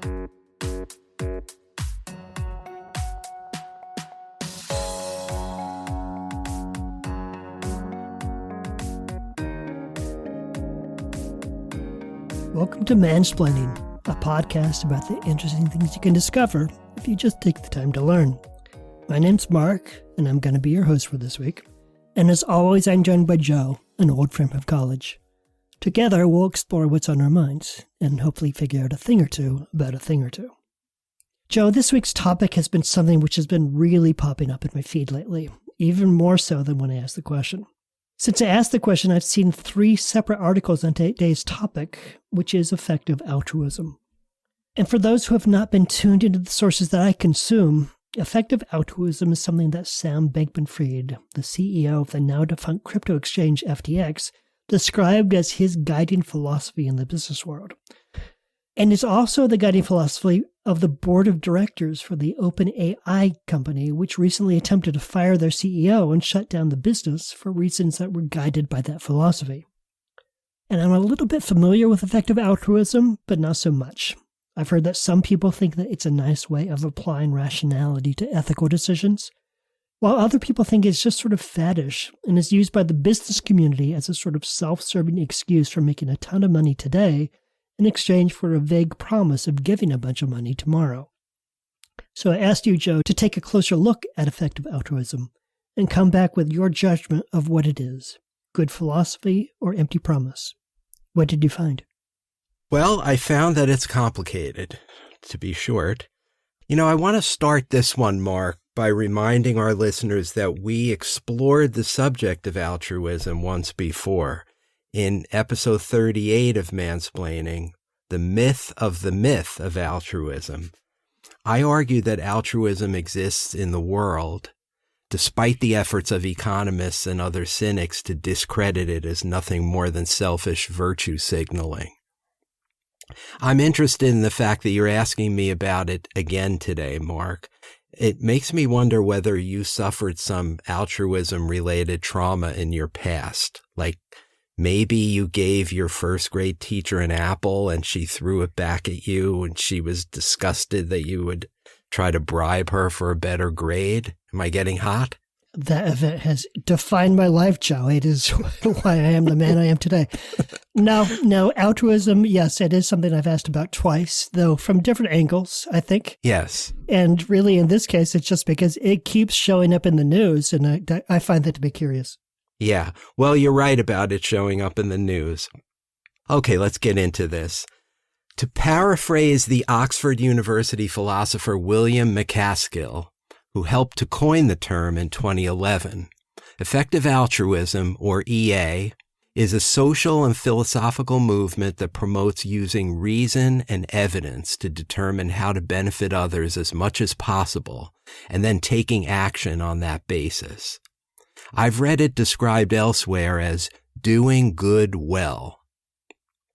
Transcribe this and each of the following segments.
Welcome to Mansplaining, a podcast about the interesting things you can discover if you just take the time to learn. My name's Mark, and I'm going to be your host for this week. And as always, I'm joined by Joe, an old friend from college. Together, we'll explore what's on our minds and hopefully figure out a thing or two about a thing or two. Joe, this week's topic has been something which has been really popping up in my feed lately, even more so than when I asked the question. Since I asked the question, I've seen 3 separate articles on today's topic, which is effective altruism. And for those who have not been tuned into the sources that I consume, effective altruism is something that Sam Bankman-Fried, the CEO of the now-defunct crypto exchange FTX, described as his guiding philosophy in the business world. And is also the guiding philosophy of the board of directors for the OpenAI company, which recently attempted to fire their CEO and shut down the business for reasons that were guided by that philosophy. And I'm a little bit familiar with effective altruism, but not so much. I've heard that some people think that it's a nice way of applying rationality to ethical decisions, while other people think it's just sort of faddish and is used by the business community as a sort of self-serving excuse for making a ton of money today in exchange for a vague promise of giving a bunch of money tomorrow. So I asked you, Joe, to take a closer look at effective altruism and come back with your judgment of what it is, good philosophy or empty promise. What did you find? Well, I found that it's complicated, to be short. I want to start this one, Mark, by reminding our listeners that we explored the subject of altruism once before. In episode 38 of Mansplaining, the myth of altruism, I argued that altruism exists in the world, despite the efforts of economists and other cynics to discredit it as nothing more than selfish virtue signaling. I'm interested in the fact that you're asking me about it again today, Mark. It makes me wonder whether you suffered some altruism-related trauma in your past, like maybe you gave your first grade teacher an apple and she threw it back at you and she was disgusted that you would try to bribe her for a better grade. Am I getting hot? That event has defined my life, Joe. It is why I am the man I am today. No, altruism, yes, it is something I've asked about twice, though from different angles, I think. Yes. And really, in this case, it's just because it keeps showing up in the news, and I find that to be curious. Yeah, well, you're right about it showing up in the news. Okay, let's get into this. To paraphrase the Oxford University philosopher William MacAskill, who helped to coin the term in 2011, effective altruism, or EA, is a social and philosophical movement that promotes using reason and evidence to determine how to benefit others as much as possible, and then taking action on that basis. I've read it described elsewhere as doing good well.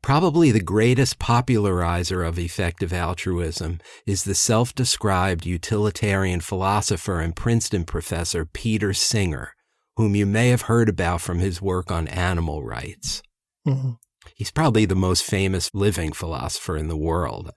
Probably the greatest popularizer of effective altruism is the self-described utilitarian philosopher and Princeton professor Peter Singer, whom you may have heard about from his work on animal rights. Mm-hmm. He's probably the most famous living philosopher in the world.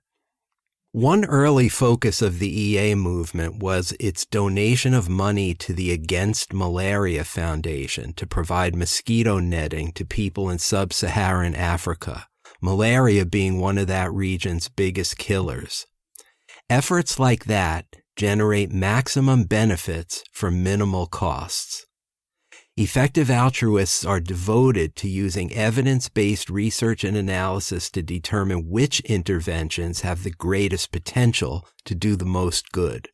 One early focus of the EA movement was its donation of money to the Against Malaria Foundation to provide mosquito netting to people in sub-Saharan Africa, malaria being one of that region's biggest killers. Efforts like that generate maximum benefits for minimal costs. Effective altruists are devoted to using evidence-based research and analysis to determine which interventions have the greatest potential to do the most good.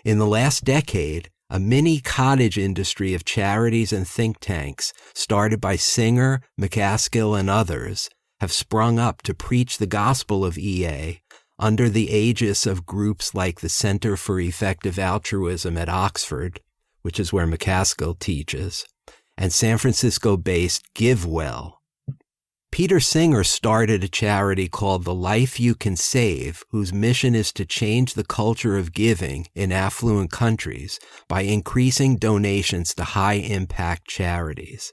In the last decade, a mini cottage industry of charities and think tanks, started by Singer, MacAskill, and others, have sprung up to preach the gospel of EA under the aegis of groups like the Center for Effective Altruism at Oxford, which is where MacAskill teaches, and San Francisco-based GiveWell. Peter Singer started a charity called The Life You Can Save, whose mission is to change the culture of giving in affluent countries by increasing donations to high-impact charities.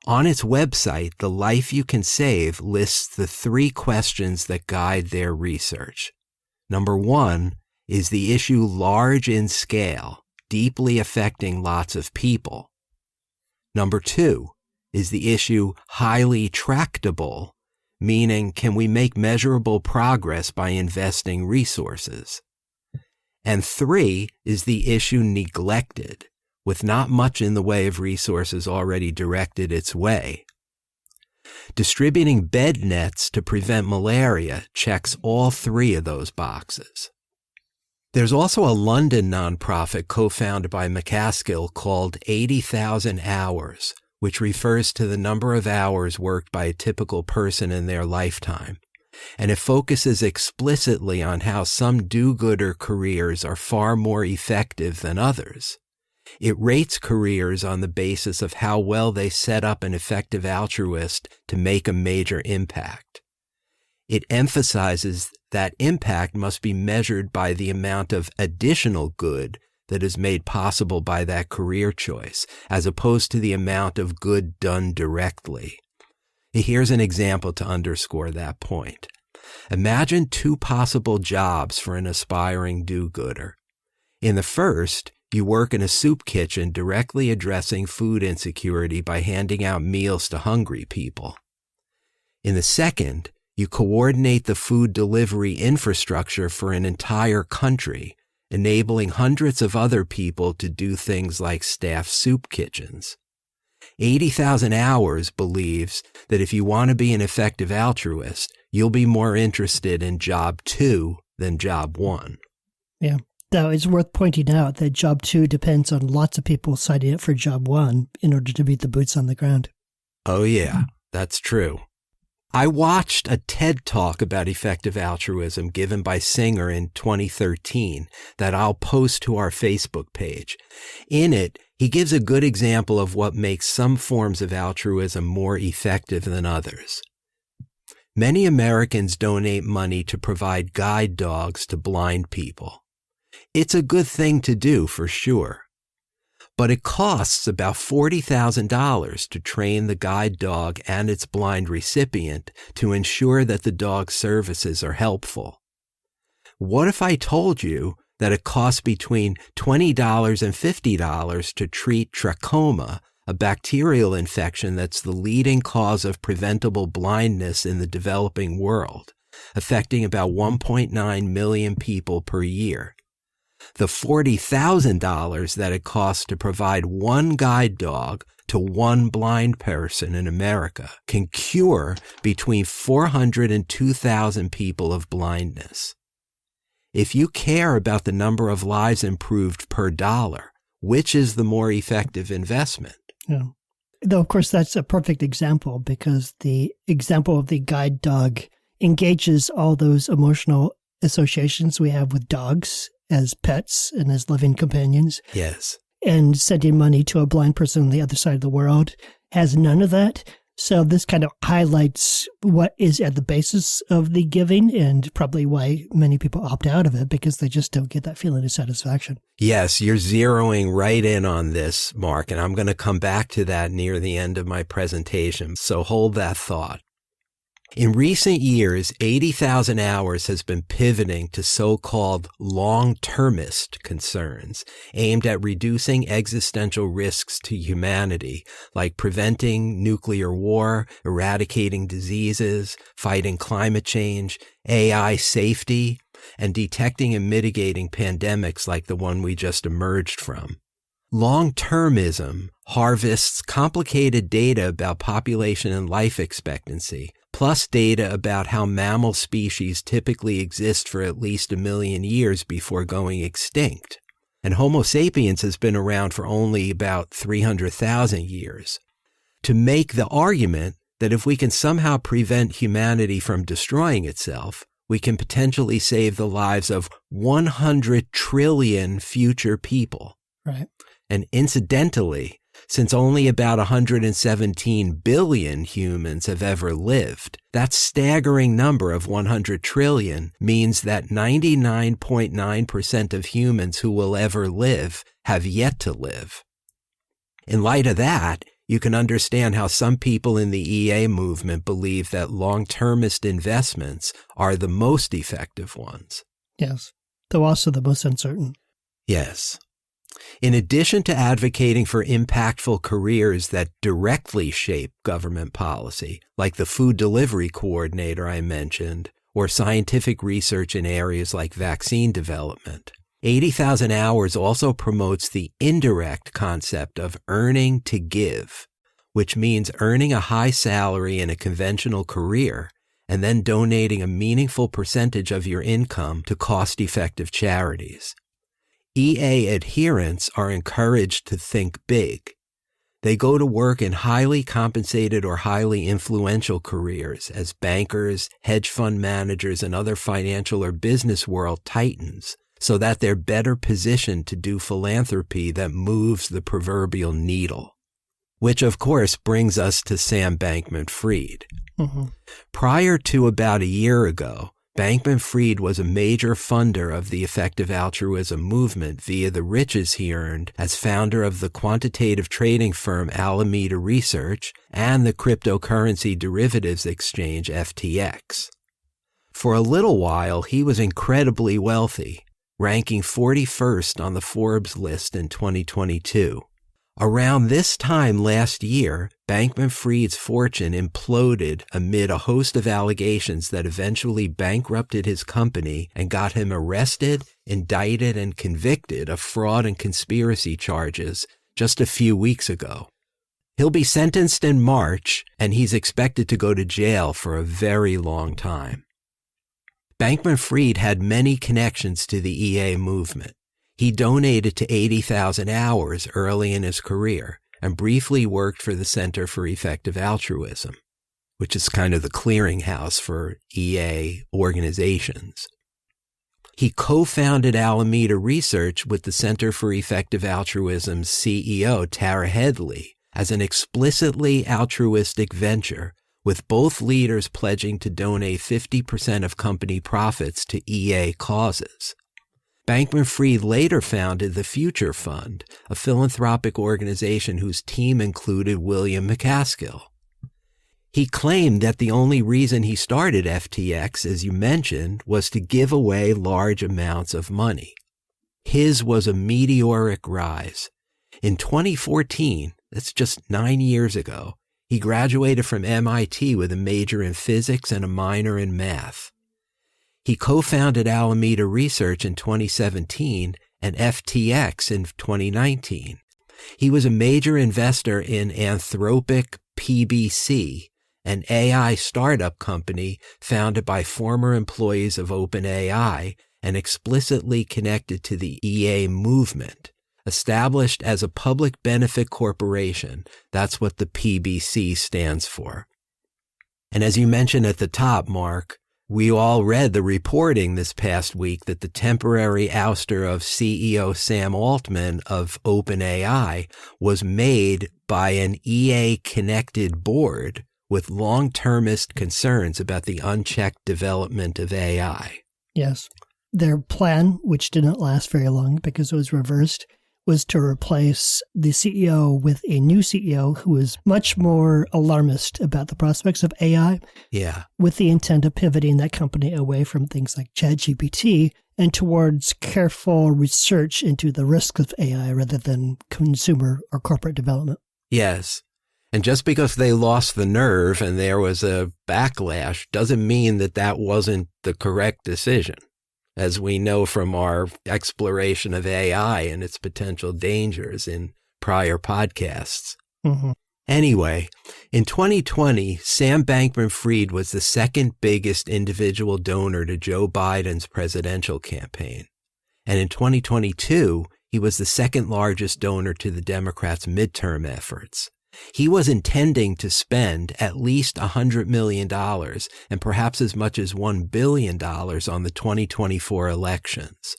On its website, The Life You Can Save lists the 3 questions that guide their research. Number 1, is the issue large in scale, deeply affecting lots of people? Number 2, is the issue highly tractable, meaning can we make measurable progress by investing resources? And 3, is the issue neglected, with not much in the way of resources already directed its way? Distributing bed nets to prevent malaria checks all 3 of those boxes. There's also a London nonprofit co-founded by McCaskill called 80,000 Hours, which refers to the number of hours worked by a typical person in their lifetime. And it focuses explicitly on how some do-gooder careers are far more effective than others. It rates careers on the basis of how well they set up an effective altruist to make a major impact. It emphasizes that impact must be measured by the amount of additional good that is made possible by that career choice, as opposed to the amount of good done directly. Here's an example to underscore that point. Imagine 2 possible jobs for an aspiring do-gooder. In the first, you work in a soup kitchen directly addressing food insecurity by handing out meals to hungry people. In the second, you coordinate the food delivery infrastructure for an entire country, enabling hundreds of other people to do things like staff soup kitchens. 80,000 Hours believes that if you want to be an effective altruist, you'll be more interested in job 2 than job 1. Yeah. Though it's worth pointing out that job 2 depends on lots of people signing up for job 1 in order to beat the boots on the ground. Oh yeah, that's true. I watched a TED Talk about effective altruism given by Singer in 2013 that I'll post to our Facebook page. In it, he gives a good example of what makes some forms of altruism more effective than others. Many Americans donate money to provide guide dogs to blind people. It's a good thing to do for sure. But it costs about $40,000 to train the guide dog and its blind recipient to ensure that the dog's services are helpful. What if I told you that it costs between $20 and $50 to treat trachoma, a bacterial infection that's the leading cause of preventable blindness in the developing world, affecting about 1.9 million people per year? The $40,000 that it costs to provide one guide dog to one blind person in America can cure between 400 and 2,000 people of blindness. If you care about the number of lives improved per dollar, which is the more effective investment? Yeah. Though, of course, that's a perfect example because the example of the guide dog engages all those emotional associations we have with dogs as pets and as living companions. Yes. And sending money to a blind person on the other side of the world has none of that. So this kind of highlights what is at the basis of the giving and probably why many people opt out of it because they just don't get that feeling of satisfaction. Yes, you're zeroing right in on this, Mark, and I'm going to come back to that near the end of my presentation. So hold that thought. In recent years, 80,000 Hours has been pivoting to so-called long-termist concerns aimed at reducing existential risks to humanity, like preventing nuclear war, eradicating diseases, fighting climate change, AI safety, and detecting and mitigating pandemics like the one we just emerged from. Long-termism harvests complicated data about population and life expectancy, plus data about how mammal species typically exist for at least 1 million years before going extinct. And Homo sapiens has been around for only about 300,000 years. To make the argument that if we can somehow prevent humanity from destroying itself, we can potentially save the lives of 100 trillion future people. Right. And incidentally, since only about 117 billion humans have ever lived, that staggering number of 100 trillion means that 99.9% of humans who will ever live have yet to live. In light of that, you can understand how some people in the EA movement believe that long-termist investments are the most effective ones. Yes, though also the most uncertain. Yes. In addition to advocating for impactful careers that directly shape government policy, like the food delivery coordinator I mentioned, or scientific research in areas like vaccine development, 80,000 Hours also promotes the indirect concept of earning to give, which means earning a high salary in a conventional career and then donating a meaningful percentage of your income to cost-effective charities. EA adherents are encouraged to think big. They go to work in highly compensated or highly influential careers as bankers, hedge fund managers, and other financial or business world titans, so that they're better positioned to do philanthropy that moves the proverbial needle. Which, of course, brings us to Sam Bankman-Fried. Mm-hmm. Prior to about a year ago, Bankman-Fried was a major funder of the effective altruism movement via the riches he earned as founder of the quantitative trading firm Alameda Research and the cryptocurrency derivatives exchange FTX. For a little while, he was incredibly wealthy, ranking 41st on the Forbes list in 2022. Around this time last year, Bankman-Fried's fortune imploded amid a host of allegations that eventually bankrupted his company and got him arrested, indicted, and convicted of fraud and conspiracy charges just a few weeks ago. He'll be sentenced in March, and he's expected to go to jail for a very long time. Bankman-Fried had many connections to the EA movement. He donated to 80,000 Hours early in his career and briefly worked for the Center for Effective Altruism, which is kind of the clearinghouse for EA organizations. He co-founded Alameda Research with the Center for Effective Altruism's CEO, Tara Headley, as an explicitly altruistic venture, with both leaders pledging to donate 50% of company profits to EA causes. Bankman-Fried later founded the Future Fund, a philanthropic organization whose team included William McCaskill. He claimed that the only reason he started FTX, as you mentioned, was to give away large amounts of money. His was a meteoric rise. In 2014, that's just 9 years ago, he graduated from MIT with a major in physics and a minor in math. He co-founded Alameda Research in 2017 and FTX in 2019. He was a major investor in Anthropic PBC, an AI startup company founded by former employees of OpenAI and explicitly connected to the EA movement. Established as a public benefit corporation, that's what the PBC stands for. And as you mentioned at the top, Mark, we all read the reporting this past week that the temporary ouster of CEO Sam Altman of OpenAI was made by an EA-connected board with long-termist concerns about the unchecked development of AI. Yes. Their plan, which didn't last very long because it was reversed, was to replace the CEO with a new CEO who was much more alarmist about the prospects of AI. Yeah. With the intent of pivoting that company away from things like ChatGPT and towards careful research into the risks of AI rather than consumer or corporate development. Yes. And just because they lost the nerve and there was a backlash doesn't mean that that wasn't the correct decision, as we know from our exploration of AI and its potential dangers in prior podcasts. Mm-hmm. Anyway, in 2020, Sam Bankman-Fried was the second biggest individual donor to Joe Biden's presidential campaign. And in 2022, he was the second largest donor to the Democrats' midterm efforts. He was intending to spend at least $100 million and perhaps as much as $1 billion on the 2024 elections.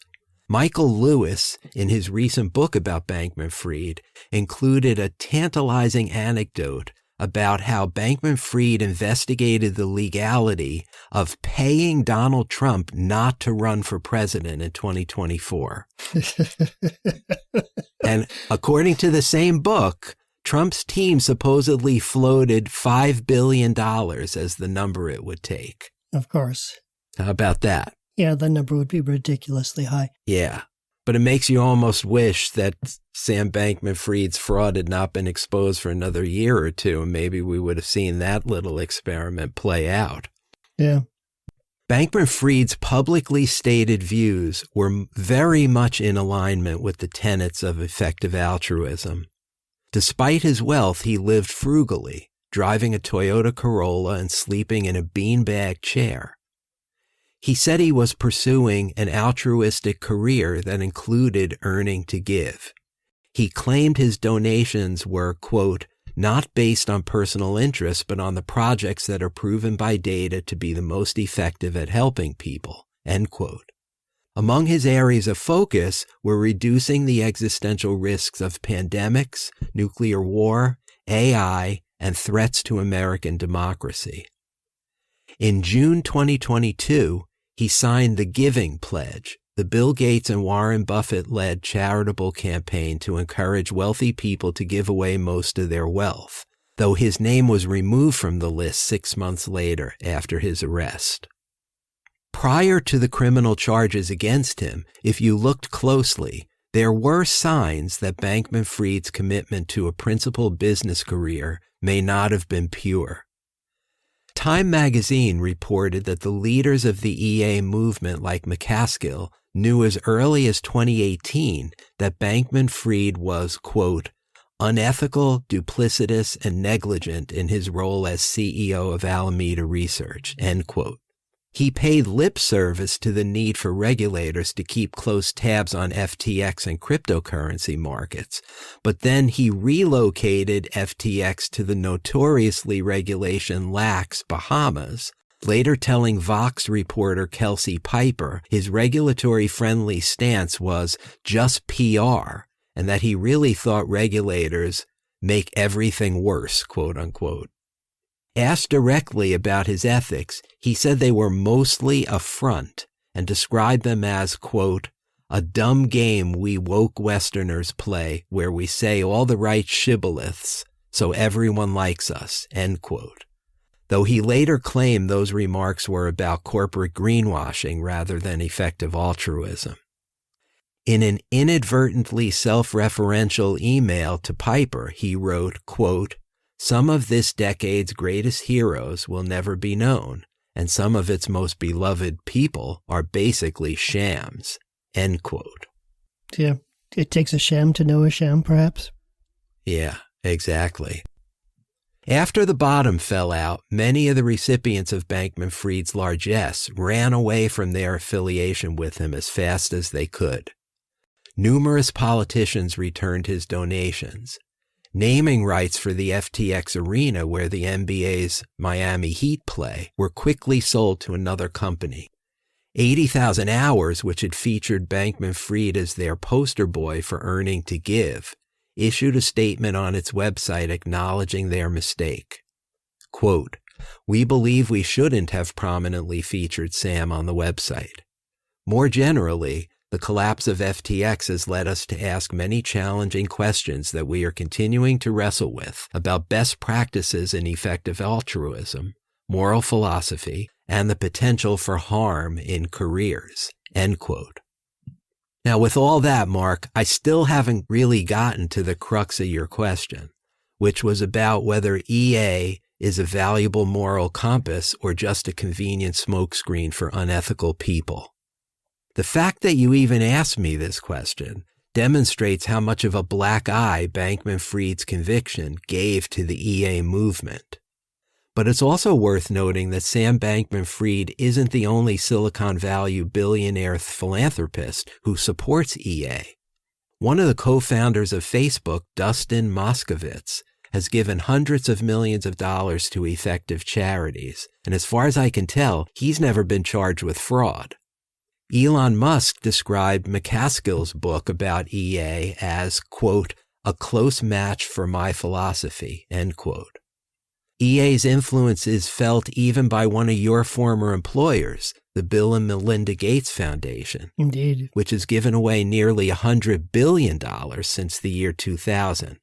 Michael Lewis, in his recent book about Bankman-Fried, included a tantalizing anecdote about how Bankman-Fried investigated the legality of paying Donald Trump not to run for president in 2024. And according to the same book, Trump's team supposedly floated $5 billion as the number it would take. Of course. How about that? Yeah, the number would be ridiculously high. Yeah. But it makes you almost wish that Sam Bankman-Fried's fraud had not been exposed for another year or two, and maybe we would have seen that little experiment play out. Yeah. Bankman-Fried's publicly stated views were very much in alignment with the tenets of effective altruism. Despite his wealth, he lived frugally, driving a Toyota Corolla and sleeping in a beanbag chair. He said he was pursuing an altruistic career that included earning to give. He claimed his donations were, quote, not based on personal interest, but on the projects that are proven by data to be the most effective at helping people, end quote. Among his areas of focus were reducing the existential risks of pandemics, nuclear war, AI, and threats to American democracy. In June 2022, he signed the Giving Pledge, the Bill Gates and Warren Buffett-led charitable campaign to encourage wealthy people to give away most of their wealth, though his name was removed from the list 6 months later after his arrest. Prior to the criminal charges against him, if you looked closely, there were signs that Bankman-Fried's commitment to a principled business career may not have been pure. Time magazine reported that the leaders of the EA movement, like McCaskill, knew as early as 2018 that Bankman-Fried was, quote, unethical, duplicitous, and negligent in his role as CEO of Alameda Research, end quote. He paid lip service to the need for regulators to keep close tabs on FTX and cryptocurrency markets, but then he relocated FTX to the notoriously regulation-lax Bahamas, later telling Vox reporter Kelsey Piper his regulatory-friendly stance was just PR, and that he really thought regulators make everything worse, quote unquote. Asked directly about his ethics, he said they were mostly a front and described them as, quote, a dumb game we woke Westerners play where we say all the right shibboleths so everyone likes us, end quote. Though he later claimed those remarks were about corporate greenwashing rather than effective altruism. In an inadvertently self-referential email to Piper, he wrote, quote, some of this decade's greatest heroes will never be known, and some of its most beloved people are basically shams, end quote. Yeah, it takes a sham to know a sham, perhaps? Yeah, exactly. After the bottom fell out, many of the recipients of Bankman-Fried's largesse ran away from their affiliation with him as fast as they could. Numerous politicians returned his donations. Naming rights for the FTX arena where the NBA's Miami Heat play were quickly sold to another company. 80,000 Hours, which had featured Bankman-Fried as their poster boy for earning to give, issued a statement on its website acknowledging their mistake. Quote, we believe we shouldn't have prominently featured Sam on the website. More generally, the collapse of FTX has led us to ask many challenging questions that we are continuing to wrestle with about best practices in effective altruism, moral philosophy, and the potential for harm in careers, end quote. Now, with all that, Mark, I still haven't really gotten to the crux of your question, which was about whether EA is a valuable moral compass or just a convenient smokescreen for unethical people. The fact that you even asked me this question demonstrates how much of a black eye Bankman-Fried's conviction gave to the EA movement. But it's also worth noting that Sam Bankman-Fried isn't the only Silicon Valley billionaire philanthropist who supports EA. One of the co-founders of Facebook, Dustin Moskovitz, has given hundreds of millions of dollars to effective charities, and as far as I can tell, he's never been charged with fraud. Elon Musk described McCaskill's book about EA as, quote, a close match for my philosophy, end quote. EA's influence is felt even by one of your former employers, the Bill and Melinda Gates Foundation. Indeed. Which has given away nearly $100 billion since the year 2000.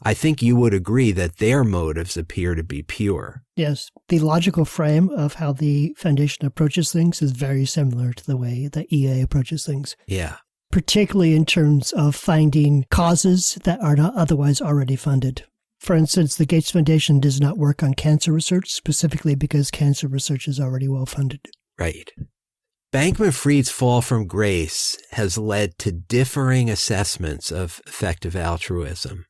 I think you would agree that their motives appear to be pure. Yes, the logical frame of how the foundation approaches things is very similar to the way that EA approaches things. Yeah. Particularly in terms of finding causes that are not otherwise already funded. For instance, the Gates Foundation does not work on cancer research specifically because cancer research is already well funded. Right. Bankman-Fried's fall from grace has led to differing assessments of effective altruism.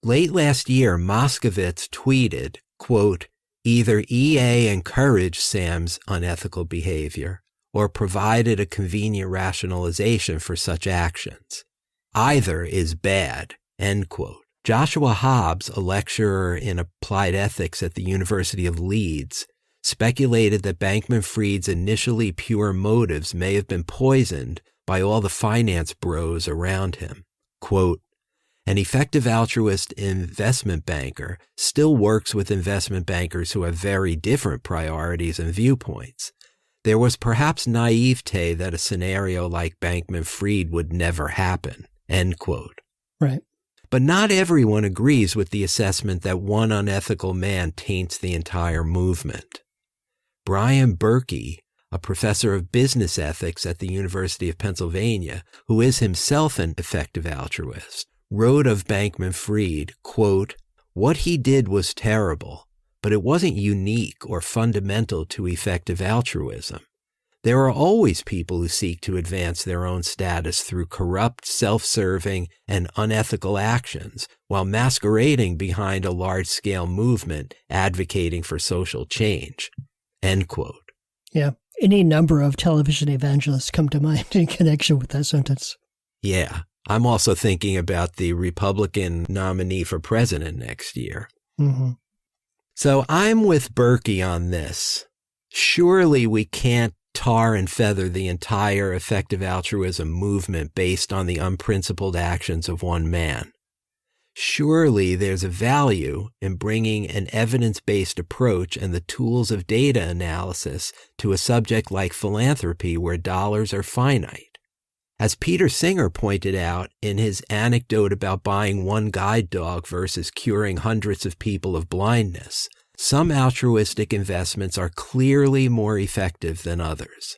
Late last year, Moskowitz tweeted, quote, "Either EA encouraged Sam's unethical behavior or provided a convenient rationalization for such actions. Either is bad," end quote. Joshua Hobbs, a lecturer in applied ethics at the University of Leeds, speculated that Bankman-Fried's initially pure motives may have been poisoned by all the finance bros around him. Quote, "An effective altruist investment banker still works with investment bankers who have very different priorities and viewpoints. There was perhaps naivete that a scenario like Bankman-Fried would never happen," end quote. Right. But not everyone agrees with the assessment that one unethical man taints the entire movement. Brian Berkey, a professor of business ethics at the University of Pennsylvania, who is himself an effective altruist, wrote of Bankman-Fried, quote, "What he did was terrible, but it wasn't unique or fundamental to effective altruism. There are always people who seek to advance their own status through corrupt, self-serving, and unethical actions while masquerading behind a large-scale movement advocating for social change," end quote. Yeah. Any number of television evangelists come to mind in connection with that sentence. Yeah. I'm also thinking about the Republican nominee for president next year. Mm-hmm. So I'm with Berkey on this. Surely we can't tar and feather the entire effective altruism movement based on the unprincipled actions of one man. Surely there's a value in bringing an evidence-based approach and the tools of data analysis to a subject like philanthropy where dollars are finite. As Peter Singer pointed out in his anecdote about buying one guide dog versus curing hundreds of people of blindness, some altruistic investments are clearly more effective than others.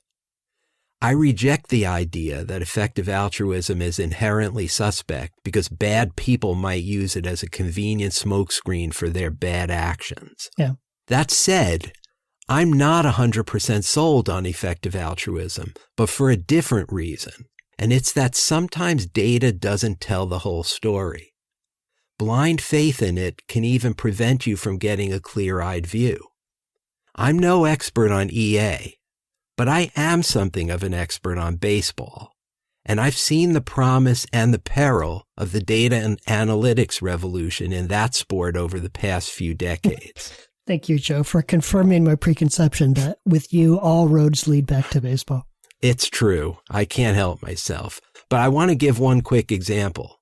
I reject the idea that effective altruism is inherently suspect because bad people might use it as a convenient smokescreen for their bad actions. Yeah. That said, I'm not 100% sold on effective altruism, but for a different reason. And it's that sometimes data doesn't tell the whole story. Blind faith in it can even prevent you from getting a clear-eyed view. I'm no expert on EA, but I am something of an expert on baseball. And I've seen the promise and the peril of the data and analytics revolution in that sport over the past few decades. Thank you, Joe, for confirming my preconception that with you, all roads lead back to baseball. It's true. I can't help myself. But I want to give one quick example.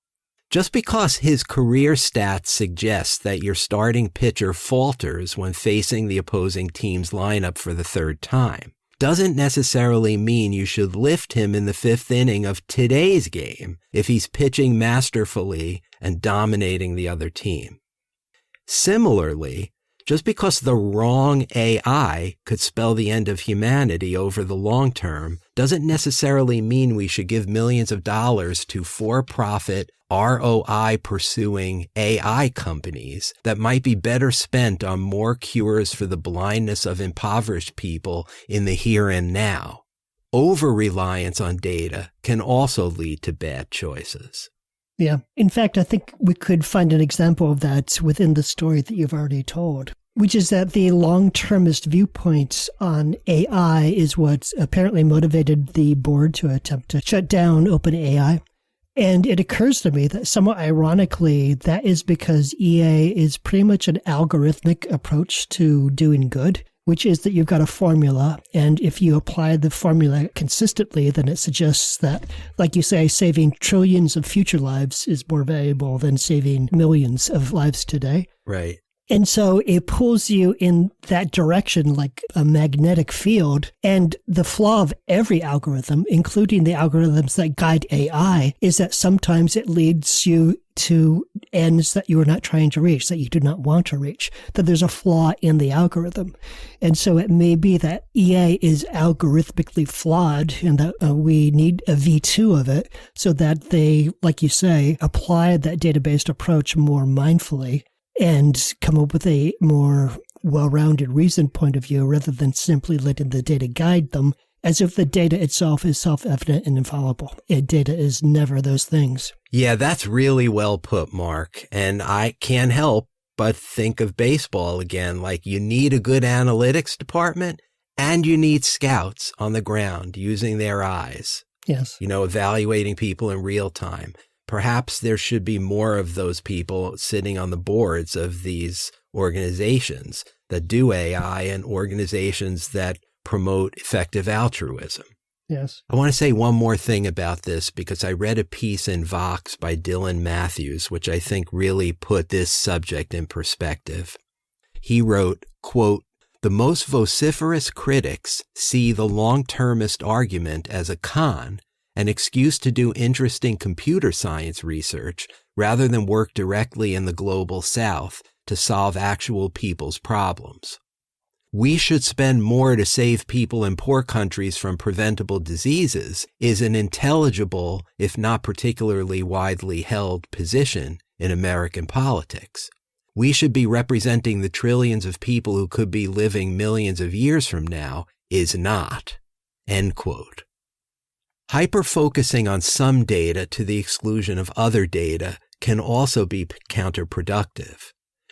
Just because his career stats suggest that your starting pitcher falters when facing the opposing team's lineup for the third time doesn't necessarily mean you should lift him in the fifth inning of today's game if he's pitching masterfully and dominating the other team. Similarly, just because the wrong AI could spell the end of humanity over the long term doesn't necessarily mean we should give millions of dollars to for-profit, ROI-pursuing AI companies that might be better spent on more cures for the blindness of impoverished people in the here and now. Over-reliance on data can also lead to bad choices. Yeah. In fact, I think we could find an example of that within the story that you've already told, which is that the long-termist viewpoint on AI is what apparently motivated the board to attempt to shut down OpenAI. And it occurs to me that somewhat ironically, that is because EA is pretty much an algorithmic approach to doing good, which is that you've got a formula. And if you apply the formula consistently, then it suggests that, like you say, saving trillions of future lives is more valuable than saving millions of lives today. Right. And so it pulls you in that direction like a magnetic field. And the flaw of every algorithm, including the algorithms that guide AI, is that sometimes it leads you to ends that you are not trying to reach, that you do not want to reach, that there's a flaw in the algorithm. And so it may be that EA is algorithmically flawed and that we need a V2 of it so that they, like you say, apply that data-based approach more mindfully and come up with a more well-rounded reasoned point of view rather than simply letting the data guide them as if the data itself is self-evident and infallible. Data is never those things. Yeah, that's really well put, Mark. And I can't help but think of baseball again. Like, you need a good analytics department and you need scouts on the ground using their eyes. Yes. Evaluating people in real time. Perhaps there should be more of those people sitting on the boards of these organizations that do AI and organizations that promote effective altruism. Yes. I want to say one more thing about this because I read a piece in Vox by Dylan Matthews, which I think really put this subject in perspective. He wrote, quote, "The most vociferous critics see the long-termist argument as a con, an excuse to do interesting computer science research rather than work directly in the global south to solve actual people's problems. We should spend more to save people in poor countries from preventable diseases is an intelligible, if not particularly widely held position in American politics. We should be representing the trillions of people who could be living millions of years from now is not." End quote. Hyper-focusing on some data to the exclusion of other data can also be counterproductive.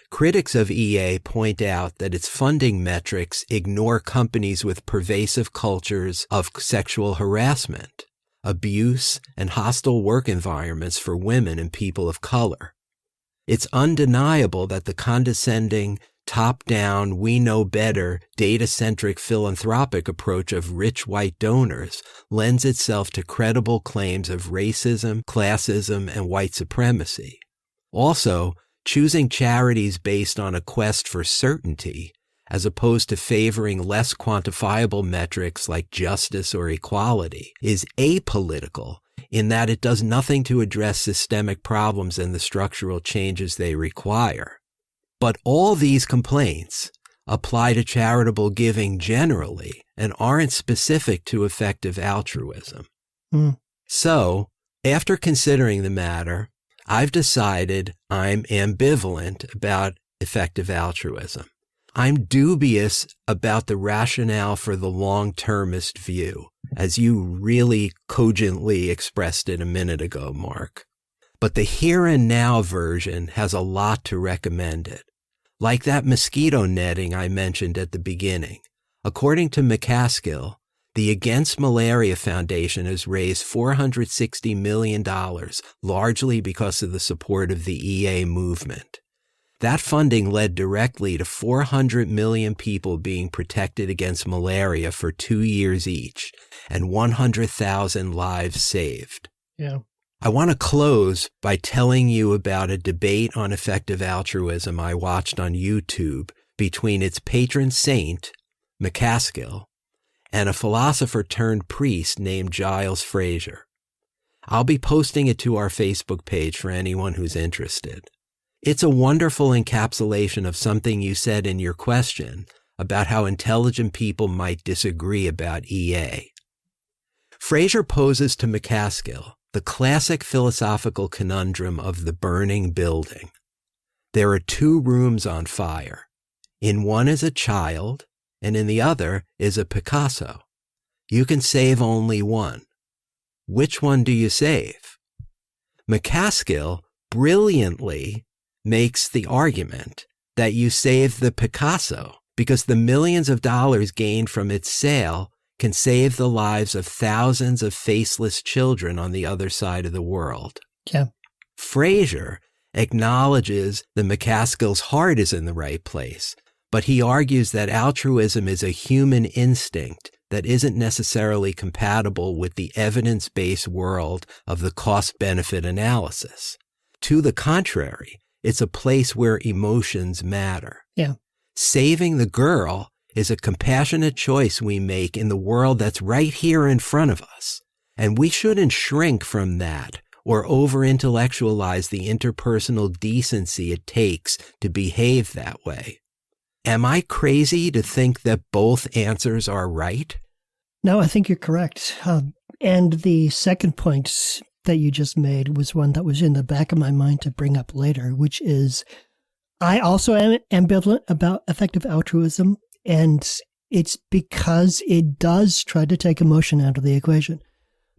Critics of EA point out that its funding metrics ignore companies with pervasive cultures of sexual harassment, abuse, and hostile work environments for women and people of color. It's undeniable that the condescending, top-down, we-know-better, data-centric philanthropic approach of rich white donors lends itself to credible claims of racism, classism, and white supremacy. Also, choosing charities based on a quest for certainty, as opposed to favoring less quantifiable metrics like justice or equality, is apolitical in that it does nothing to address systemic problems and the structural changes they require. But all these complaints apply to charitable giving generally and aren't specific to effective altruism. So, after considering the matter, I've decided I'm ambivalent about effective altruism. I'm dubious about the rationale for the long-termist view, as you really cogently expressed it a minute ago, Mark. But the here and now version has a lot to recommend it. Like that mosquito netting I mentioned at the beginning. According to McCaskill, the Against Malaria Foundation has raised $460 million, largely because of the support of the EA movement. That funding led directly to 400 million people being protected against malaria for 2 years each, and 100,000 lives saved. Yeah. I want to close by telling you about a debate on effective altruism I watched on YouTube between its patron saint, McCaskill, and a philosopher turned priest named Giles Fraser. I'll be posting it to our Facebook page for anyone who's interested. It's a wonderful encapsulation of something you said in your question about how intelligent people might disagree about EA. Fraser poses to McCaskill the classic philosophical conundrum of the burning building. There are 2 rooms on fire. In one is a child, and in the other is a Picasso. You can save only one. Which one do you save? McCaskill brilliantly makes the argument that you save the Picasso because the millions of dollars gained from its sale can save the lives of thousands of faceless children on the other side of the world. Yeah. Fraser acknowledges that McCaskill's heart is in the right place, but he argues that altruism is a human instinct that isn't necessarily compatible with the evidence-based world of the cost-benefit analysis. To the contrary, It's a place where emotions matter. Yeah. Saving the girl is a compassionate choice we make in the world that's right here in front of us. And we shouldn't shrink from that or over-intellectualize the interpersonal decency it takes to behave that way. Am I crazy to think that both answers are right? No, I think you're correct. And the second point that you just made was one that was in the back of my mind to bring up later, which is I also am ambivalent about effective altruism, and it's because it does try to take emotion out of the equation.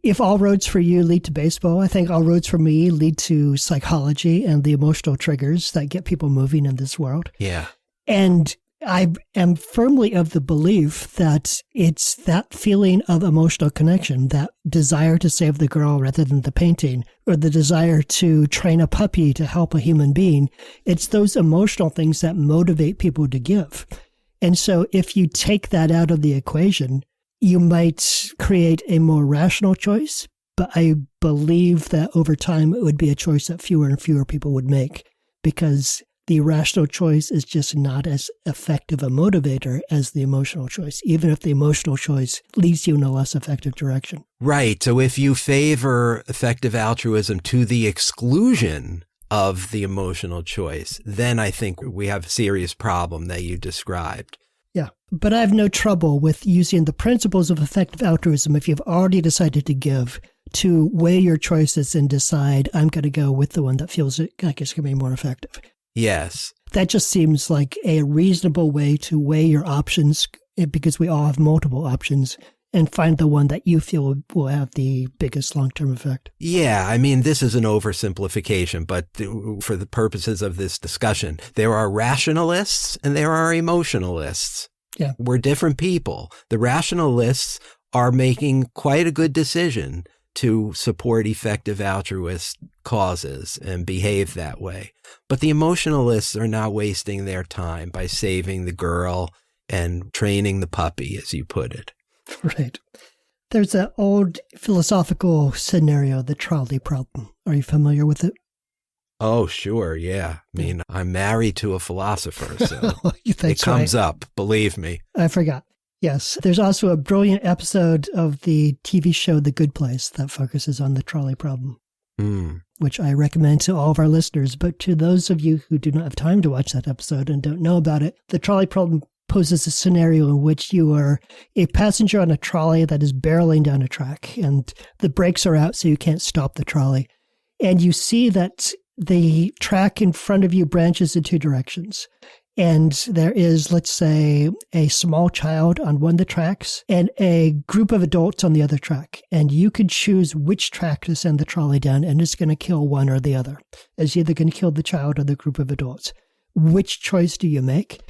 If all roads for you lead to baseball, I think all roads for me lead to psychology and the emotional triggers that get people moving in this world. Yeah. And I am firmly of the belief that it's that feeling of emotional connection, that desire to save the girl rather than the painting, or the desire to train a puppy to help a human being. It's those emotional things that motivate people to give. And so if you take that out of the equation, you might create a more rational choice, but I believe that over time it would be a choice that fewer and fewer people would make, because the rational choice is just not as effective a motivator as the emotional choice, even if the emotional choice leads you in a less effective direction. Right. So if you favor effective altruism to the exclusion of the emotional choice, then I think we have a serious problem that you described. Yeah. But I have no trouble with using the principles of effective altruism if you've already decided to give, to weigh your choices and decide, I'm going to go with the one that feels like it's going to be more effective. Yes. That just seems like a reasonable way to weigh your options, because we all have multiple options, and find the one that you feel will have the biggest long-term effect. Yeah, I mean, this is an oversimplification, but for the purposes of this discussion, there are rationalists and there are emotionalists. Yeah. We're different people. The rationalists are making quite a good decision to support effective altruist causes and behave that way. But the emotionalists are not wasting their time by saving the girl and training the puppy, as you put it. Right. There's that old philosophical scenario, the trolley problem. Are you familiar with it? Oh, sure. Yeah. I mean, I'm married to a philosopher, so it comes right. up, believe me. I forgot. Yes. There's also a brilliant episode of the TV show The Good Place that focuses on the trolley problem, which I recommend to all of our listeners. But to those of you who do not have time to watch that episode and don't know about it, the trolley problem poses a scenario in which you are a passenger on a trolley that is barreling down a track, and the brakes are out so you can't stop the trolley. And you see that the track in front of you branches in two directions. And there is, let's say, a small child on one of the tracks and a group of adults on the other track. And you could choose which track to send the trolley down, and it's going to kill one or the other. It's either going to kill the child or the group of adults. Which choice do you make?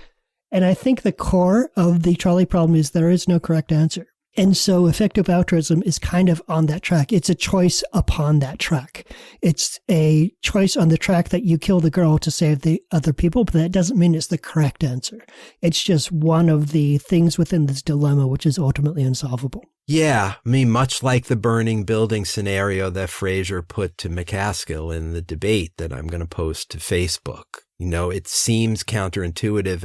And I think the core of the trolley problem is there is no correct answer. And so effective altruism is kind of on that track. It's a choice upon that track. It's a choice on the track that you kill the girl to save the other people, but that doesn't mean it's the correct answer. It's just one of the things within this dilemma, which is ultimately unsolvable. Yeah, I mean, much like the burning building scenario that Fraser put to McCaskill in the debate that I'm going to post to Facebook. You know, it seems counterintuitive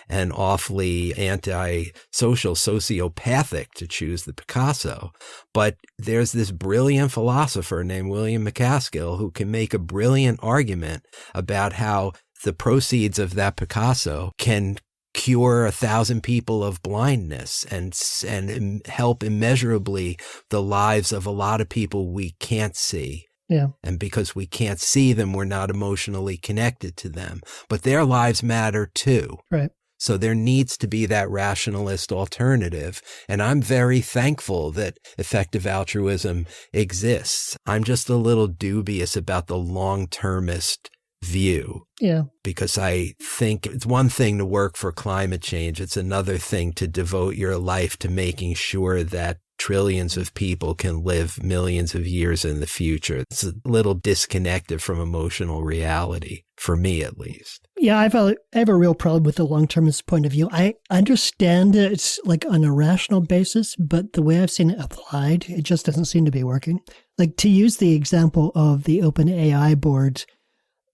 and awfully anti-social, sociopathic to choose the Picasso. But there's this brilliant philosopher named William McCaskill who can make a brilliant argument about how the proceeds of that Picasso can cure 1,000 people of blindness and help immeasurably the lives of a lot of people we can't see. Yeah. And because we can't see them, we're not emotionally connected to them. But their lives matter too. Right. So there needs to be that rationalist alternative. And I'm very thankful that effective altruism exists. I'm just a little dubious about the long-termist view. Yeah. Because I think it's one thing to work for climate change. It's another thing to devote your life to making sure that trillions of people can live millions of years in the future. It's a little disconnected from emotional reality, for me at least. Yeah, I have a real problem with the long-termist point of view. I understand it's like on a rational basis, but the way I've seen it applied, it just doesn't seem to be working. Like, to use the example of the OpenAI board,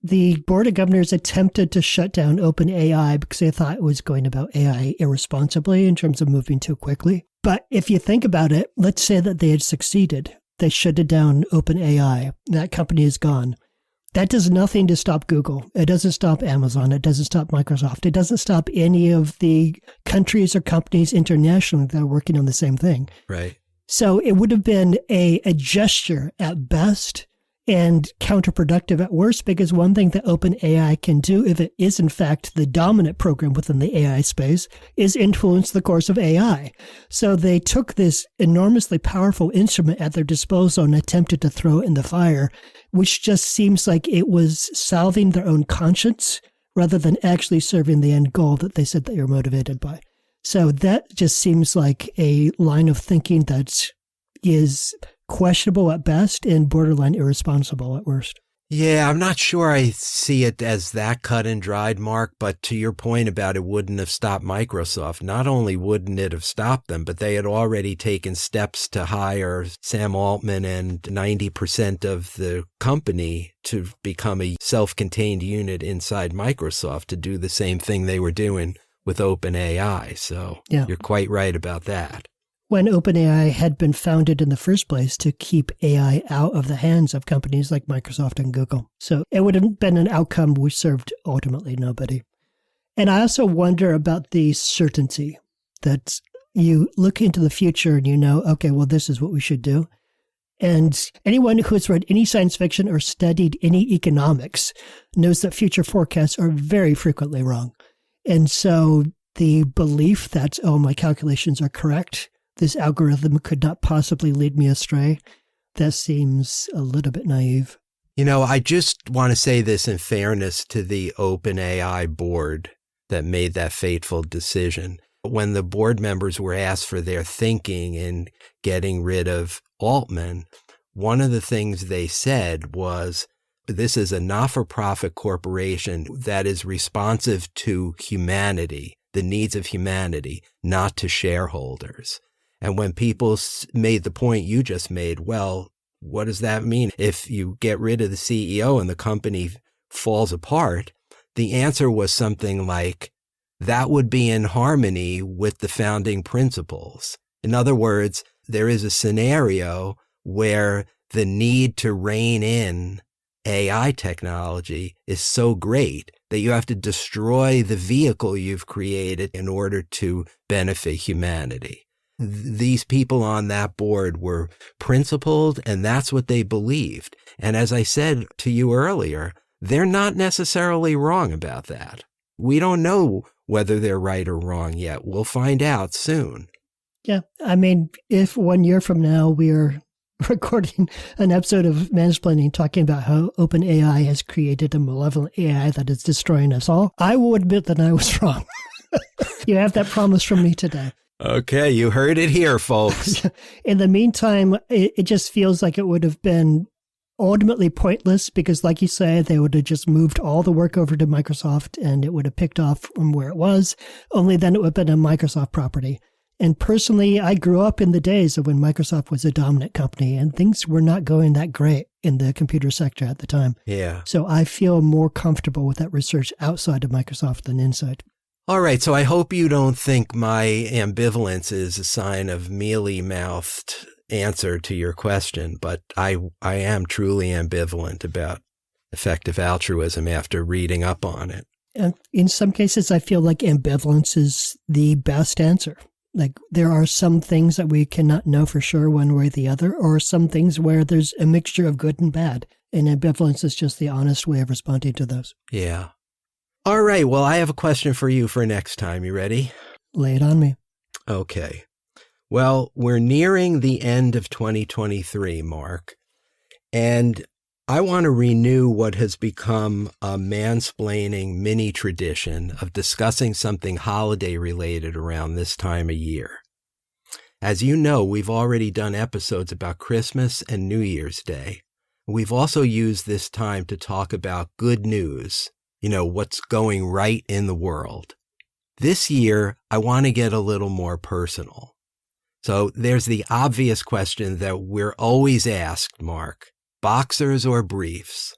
the Board of Governors attempted to shut down OpenAI because they thought it was going about AI irresponsibly in terms of moving too quickly. But if you think about it, let's say that they had succeeded. They shut down OpenAI. That company is gone. That does nothing to stop Google. It doesn't stop Amazon. It doesn't stop Microsoft. It doesn't stop any of the countries or companies internationally that are working on the same thing. Right. So it would have been a gesture at best and counterproductive at worst, because one thing that OpenAI can do, if it is in fact the dominant program within the AI space, is influence the course of AI. So they took this enormously powerful instrument at their disposal and attempted to throw it in the fire, which just seems like it was salving their own conscience rather than actually serving the end goal that they said that you're motivated by. So that just seems like a line of thinking that is questionable at best and borderline irresponsible at worst. Yeah, I'm not sure I see it as that cut and dried, Mark, but to your point about it wouldn't have stopped Microsoft, not only wouldn't it have stopped them, but they had already taken steps to hire Sam Altman and 90% of the company to become a self-contained unit inside Microsoft to do the same thing they were doing with OpenAI. So You're quite right about that. When OpenAI had been founded in the first place to keep AI out of the hands of companies like Microsoft and Google. So it would have been an outcome which served ultimately nobody. And I also wonder about the certainty that you look into the future and you know, okay, well, this is what we should do. And anyone who has read any science fiction or studied any economics knows that future forecasts are very frequently wrong. And so the belief that, oh, my calculations are correct, this algorithm could not possibly lead me astray, that seems a little bit naive. You know, I just want to say this in fairness to the OpenAI board that made that fateful decision. When the board members were asked for their thinking in getting rid of Altman, one of the things they said was, this is a not-for-profit corporation that is responsive to humanity, the needs of humanity, not to shareholders. And when people made the point you just made, well, what does that mean? If you get rid of the CEO and the company falls apart, the answer was something like, that would be in harmony with the founding principles. In other words, there is a scenario where the need to rein in AI technology is so great that you have to destroy the vehicle you've created in order to benefit humanity. These people on that board were principled, and that's what they believed. And as I said to you earlier, they're not necessarily wrong about that. We don't know whether they're right or wrong yet. We'll find out soon. Yeah. I mean, if 1 year from now we are recording an episode of Mansplaining talking about how OpenAI has created a malevolent AI that is destroying us all, I will admit that I was wrong. You have that promise from me today. Okay, you heard it here, folks. In the meantime, it just feels like it would have been ultimately pointless because, like you say, they would have just moved all the work over to Microsoft and it would have picked off from where it was. Only then it would have been a Microsoft property. And personally, I grew up in the days of when Microsoft was a dominant company and things were not going that great in the computer sector at the time. Yeah. So I feel more comfortable with that research outside of Microsoft than inside. All right, so I hope you don't think my ambivalence is a sign of mealy-mouthed answer to your question, but I am truly ambivalent about effective altruism after reading up on it. And in some cases, I feel like ambivalence is the best answer. Like there are some things that we cannot know for sure one way or the other, or some things where there's a mixture of good and bad. And ambivalence is just the honest way of responding to those. Yeah. All right. Well, I have a question for you for next time. You ready? Lay it on me. Okay. Well, we're nearing the end of 2023, Mark, and I want to renew what has become a mansplaining mini tradition of discussing something holiday related around this time of year. As you know, we've already done episodes about Christmas and New Year's Day. We've also used this time to talk about good news, what's going right in the world. This year, I want to get a little more personal. So there's the obvious question that we're always asked, Mark. boxers or briefs?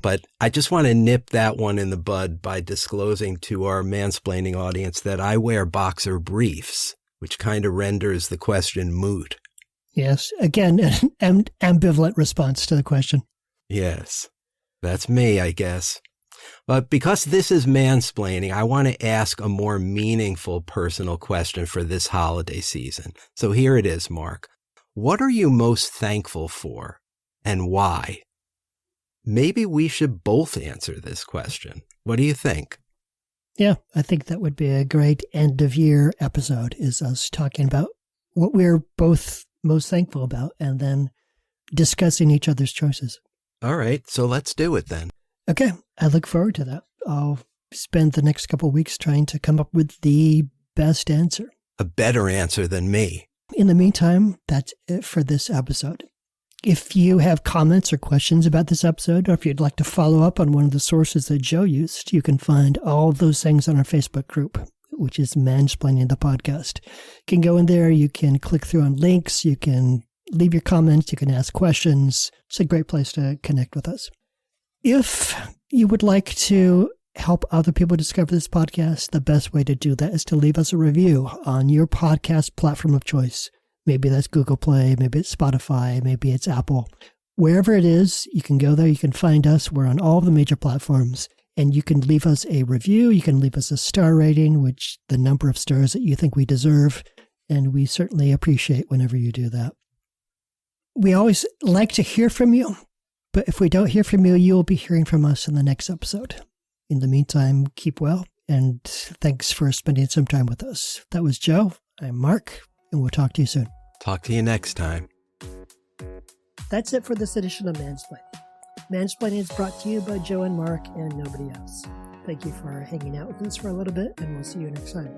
But I just want to nip that one in the bud by disclosing to our mansplaining audience that I wear boxer briefs, which kind of renders the question moot. Yes. Again, an ambivalent response to the question. Yes. That's me, I guess. But because this is mansplaining, I want to ask a more meaningful personal question for this holiday season. So here it is, Mark. What are you most thankful for and why? Maybe we should both answer this question. What do you think? Yeah, I think that would be a great end of year episode, is us talking about what we're both most thankful about and then discussing each other's choices. All right, so let's do it then. Okay, I look forward to that. I'll spend the next couple of weeks trying to come up with the best answer. A better answer than me. In the meantime, that's it for this episode. If you have comments or questions about this episode, or if you'd like to follow up on one of the sources that Joe used, you can find all those things on our Facebook group, which is Mansplaining the Podcast. You can go in there, you can click through on links, you can leave your comments, you can ask questions. It's a great place to connect with us. If you would like to help other people discover this podcast, the best way to do that is to leave us a review on your podcast platform of choice. Maybe that's Google Play, maybe it's Spotify, maybe it's Apple. Wherever it is, you can go there, you can find us. We're on all the major platforms, and you can leave us a review. You can leave us a star rating, which the number of stars that you think we deserve, and we certainly appreciate whenever you do that. We always like to hear from you, but if we don't hear from you, you'll be hearing from us in the next episode. In the meantime, keep well, and thanks for spending some time with us. That was Joe. I'm Mark, and we'll talk to you soon. Talk to you next time. That's it for this edition of Mansplaining. Mansplaining is brought to you by Joe and Mark and nobody else. Thank you for hanging out with us for a little bit, and we'll see you next time.